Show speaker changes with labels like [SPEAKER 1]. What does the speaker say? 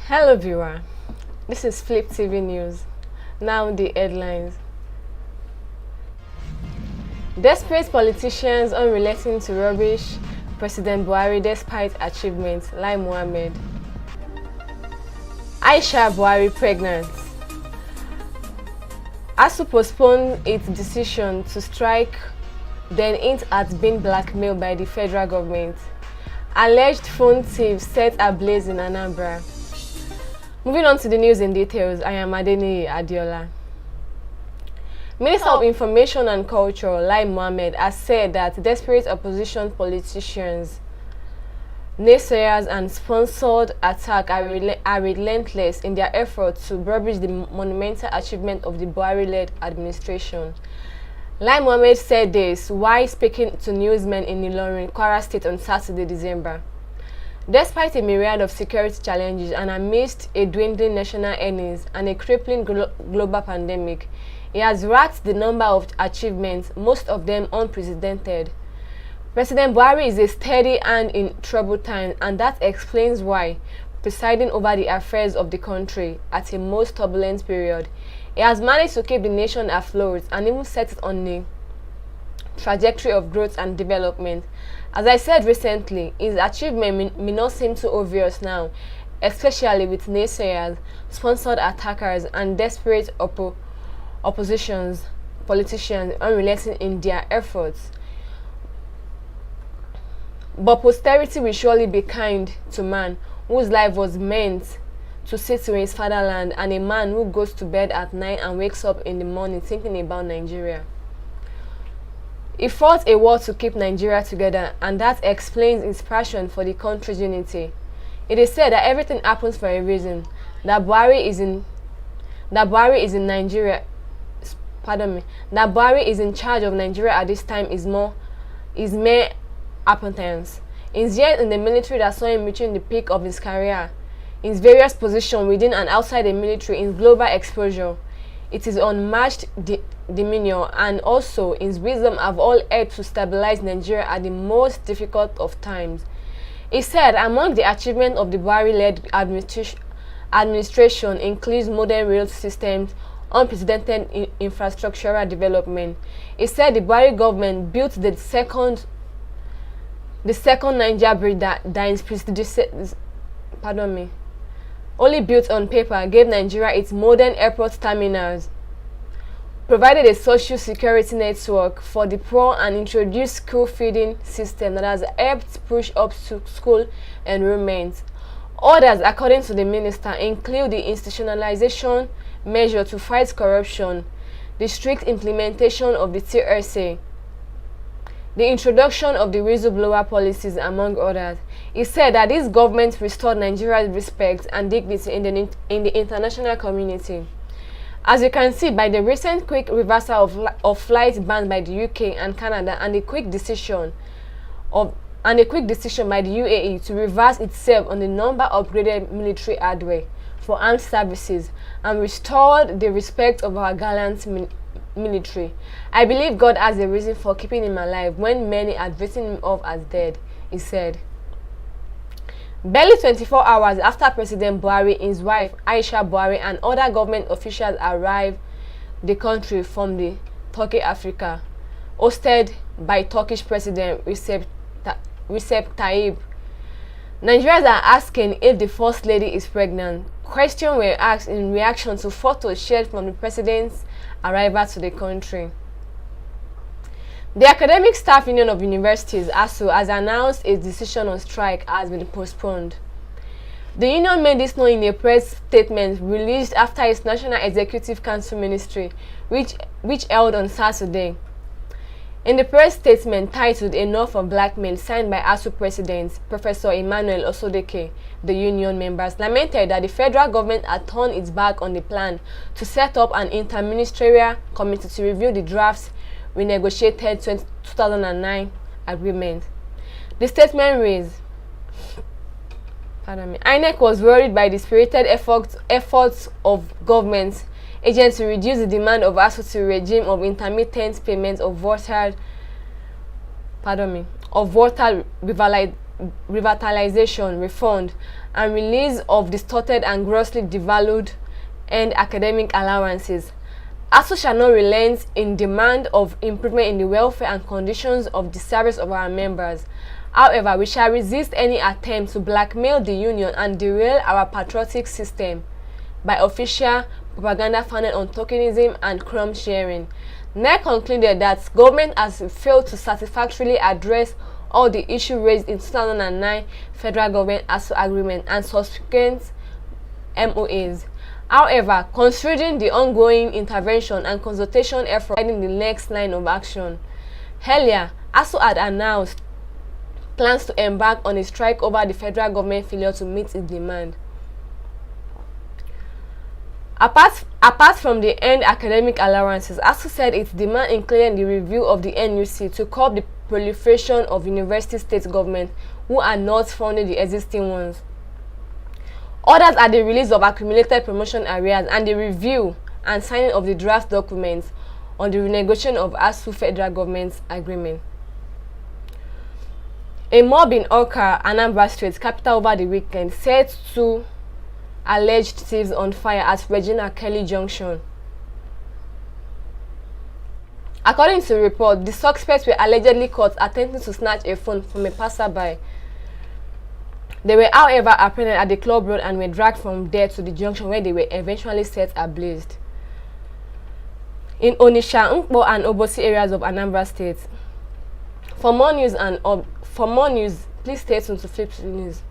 [SPEAKER 1] Hello viewer, this is Fliptv News. Now the headlines. Desperate politicians unrelenting to rubbish President Buhari despite achievements, Lai Mohammed. Aisha Buhari pregnant. ASUU postponed its decision to strike, then hint at being blackmailed by the federal government. Alleged phone thieves set ablaze in Anambra. Moving on to the news in details, I am Adeniyi Adiola. Minister of Information and Culture, Lai Mohammed, has said that desperate opposition politicians, naysayers and sponsored attack are relentless in their efforts to rubbish the monumental achievement of the Buhari-led administration. Lai Mohammed said this while speaking to newsmen in Ilorin, Kwara State on Saturday, December. Despite a myriad of security challenges and amidst a dwindling national earnings and a crippling global pandemic, he has racked the number of achievements, most of them unprecedented. President Buhari is a steady hand in troubled times, and that explains why, presiding over the affairs of the country at a most turbulent period, he has managed to keep the nation afloat and even set it on a trajectory of growth and development. As I said recently, his achievement may not seem too obvious now, especially with naysayers, sponsored attackers, and desperate politicians unrelenting in their efforts. But posterity will surely be kind to man whose life was meant to sit in his fatherland, and a man who goes to bed at night and wakes up in the morning thinking about Nigeria. He fought a war to keep Nigeria together, and that explains his passion for the country's unity. It is said that everything happens for a reason. That Buhari is in charge of Nigeria at this time is mere appearance. His years in the military that saw him reaching the peak of his career, in his various positions within and outside the military, in global exposure, it is unmatched demeanor, and also his wisdom have all helped to stabilize Nigeria at the most difficult of times. He said among the achievements of the Buhari-led administration includes modern rail systems, unprecedented infrastructural development. He said the Buhari government built the second Niger bridge that its predecessors, only built on paper, gave Nigeria its modern airport terminals, provided a social security network for the poor, and introduced school feeding system that has helped push up to school enrollment. Others, according to the minister, include the institutionalization measure to fight corruption, the strict implementation of the TRC, the introduction of the whistleblower policies, among others. He said that this government restored Nigeria's respect and dignity in the international community. As you can see by the recent quick reversal of flights banned by the UK and Canada, and a quick decision by the UAE to reverse itself on the number of upgraded military hardware for armed services and restored the respect of our gallant military. I believe God has a reason for keeping him alive when many had written him off as dead, he said. Barely 24 hours after President Buhari, his wife Aisha Buhari, and other government officials arrived the country from the Turkey Africa, hosted by Turkish President Recep Tayyip. Nigerians are asking if the First Lady is pregnant. Questions were asked in reaction to photos shared from the President's arrival to the country. The Academic Staff Union of Universities, ASUU, has announced its decision on strike has been postponed. The union made this known in a press statement released after its National Executive Council Ministry, which held on Saturday. In the press statement titled "Enough of Blackmail," signed by ASUU President Professor Emmanuel Osodeke, the union members lamented that the federal government had turned its back on the plan to set up an interministerial committee to review the drafts renegotiated 2009 agreement. The statement reads, INEC was worried by the spirited efforts of government agents to reduce the demand of ASUU to a regime of intermittent payments of voter revitalization, refund, and release of distorted and grossly devalued and academic allowances. ASUU shall not relent in demand of improvement in the welfare and conditions of the service of our members. However, we shall resist any attempt to blackmail the union and derail our patriotic system by official propaganda founded on tokenism and crumb sharing. NEC concluded that government has failed to satisfactorily address all the issues raised in 2009 federal government ASUU agreement and subsequent MOAs. However, considering the ongoing intervention and consultation effort in the next line of action, earlier, ASUU had announced plans to embark on a strike over the federal government failure to meet its demand. Apart from the end academic allowances, ASUU said its demand included the review of the NUC to curb the proliferation of university state governments who are not funding the existing ones. Others are the release of accumulated promotion arrears and the review and signing of the draft documents on the renegotiation of ASUU federal government's agreement. A mob in Awka, Anambra State, capital, over the weekend set two alleged thieves on fire at Regina Kelly Junction. According to the report, the suspects were allegedly caught attempting to snatch a phone from a passerby. They were, however, apprehended at the club road and were dragged from there to the junction where they were eventually set ablaze. In Onitsha, Nkpo, and Obosi areas of Anambra State. For more news, please stay tuned to Fliptv News.